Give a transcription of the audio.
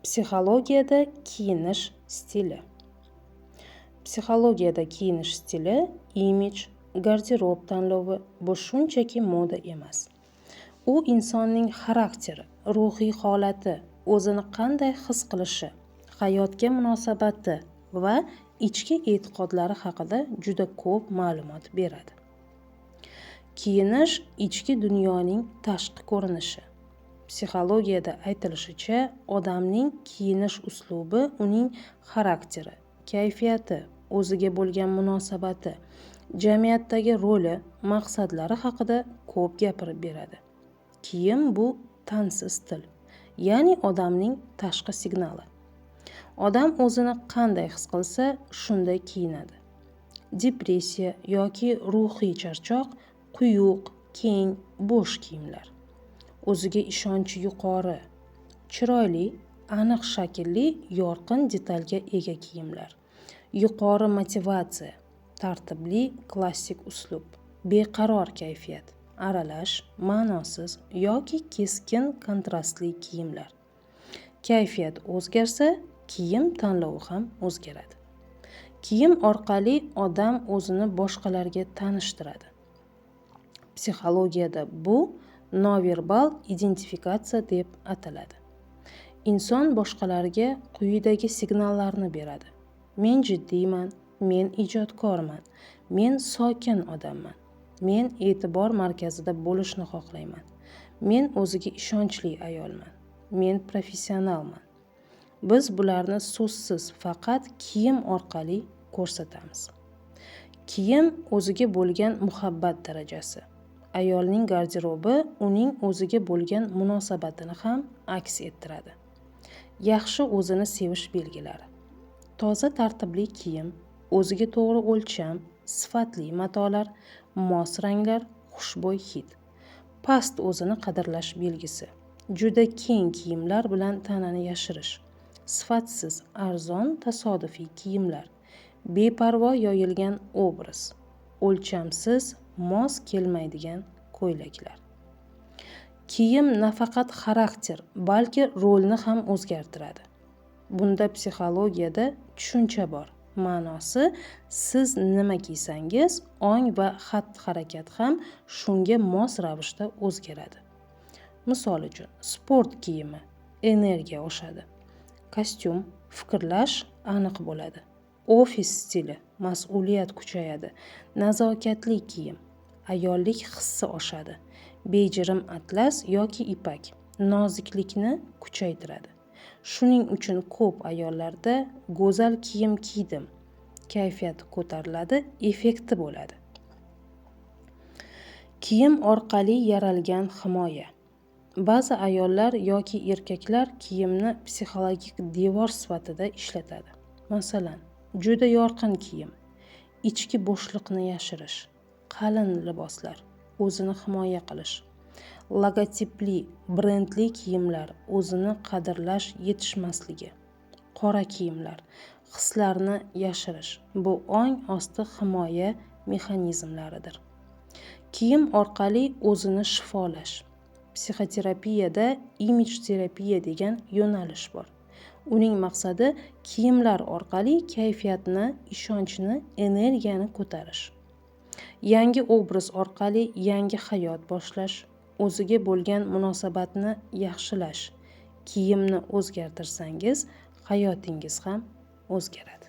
Psixologiyada kiyinish stili. Psixologiyada kiyinish stili, imij, garderob tanlovi bu shunchaki moda emas. U insonning xarakteri, ruhiy holati, o'zini qanday his qilishi, hayotga munosabati va ichki e'tiqodlari haqida juda ko'p ma'lumot beradi. Kiyinish ichki dunyoning tashqi ko'rinishi. Psixologiyada aytilishicha, odamning kiyinish uslubi uning xarakteri, kayfiyati, o'ziga bo'lgan munosabati, jamiyatdagi roli, maqsadlari haqida ko'p gapirib beradi. Kiyim bu tansiz til, ya'ni odamning tashqi signali. Odam o'zini qanday his qilsa, shunday kiyinadi. Depressiya yoki ruhiy charchoq, quyuq, keng, bo'sh kiyimlar. O'ziga ishonchi yuqori, chiroyli, aniq shaklli, yorqin detalga ega kiyimlar. Yuqori motivatsiya, tartibli, klassik uslub, beqaror kayfiyat, aralash, ma'nosiz yoki keskin kontrastli kiyimlar. Kayfiyat o'zgarsa, kiyim tanlovi ham o'zgaradi. Kiyim orqali odam o'zini boshqalarga tanishtiradi. Psixologiyada bu noverbal identifikatsiya deb ataladi. Inson boshqalarga quyidagi signallarni beradi. Men jiddiyman, men ijodkorman, men sokin odamman, men e'tibor markazida bo'lishni xohlayman, men o'ziga ishonchli ayolman, men professionalman. Biz bularni so'zsiz faqat kiyim orqali ko'rsatamiz. Kiyim o'ziga bo'lgan muhabbat darajasi. Ayolning garderobi uning o'ziga bo'lgan munosabatini ham aks ettiradi. Yaxshi o'zini sevish belgilari. Toza tartibli kiyim, o'ziga to'g'ri o'lcham, sifatli matolar, mos ranglar, xushbo'y hid. Past o'zini qadrlash belgisi. Juda keng kiyimlar bilan tanani yashirish. Sifatsiz, arzon, tasodifiy kiyimlar. Beparvo yoyilgan obraz. O'lchamsiz, mos kelmaydigan ko'ylaklar. Kiyim nafaqat xarakter, balki rolni ham o'zgartiradi. Bunda psixologiyada tushuncha bor. Ma'nosi, siz nima kiysangiz, ong va xatti-harakat ham shunga mos ravishda o'zgaradi. Misol uchun, sport kiyimi energiya oshadi. Kostyum fikrlash aniq bo'ladi. Ofis stili mas'uliyat kuchayadi. Nazokatli kiyim ayollik hissi oshadi. Bejirim atlas yoki ipak noziklikni kuchaytiradi. Shuning uchun ko'p ayollarda go'zal kiyim kiydim, kayfiyati ko'tariladi, effekti bo'ladi. Kiyim orqali yaralgan himoya. Ba'zi ayollar yoki erkaklar kiyimni psixologik devor sifatida ishlatadi. Masalan, juda yorqin kiyim, ichki bo'shliqni yashirish, qalin liboslar, o'zini himoya qilish. Logotipli, brendli kiyimlar, o'zini qadrlash yetishmasligi. Qora kiyimlar, hislarni yashirish. Bu ong osti himoya mexanizmlaridir. Kiyim orqali o'zini shifolash. Psixoterapiyada imij terapiya degan yo'nalish bor. Uning maqsadi kiyimlar orqali kayfiyatni, ishonchni, energiyani ko'tarish. Yangi obraz orqali yangi hayot boshlash, o'ziga bo'lgan munosabatni yaxshilash. Kiyimni o'zgartirsangiz, hayotingiz ham o'zgaradi.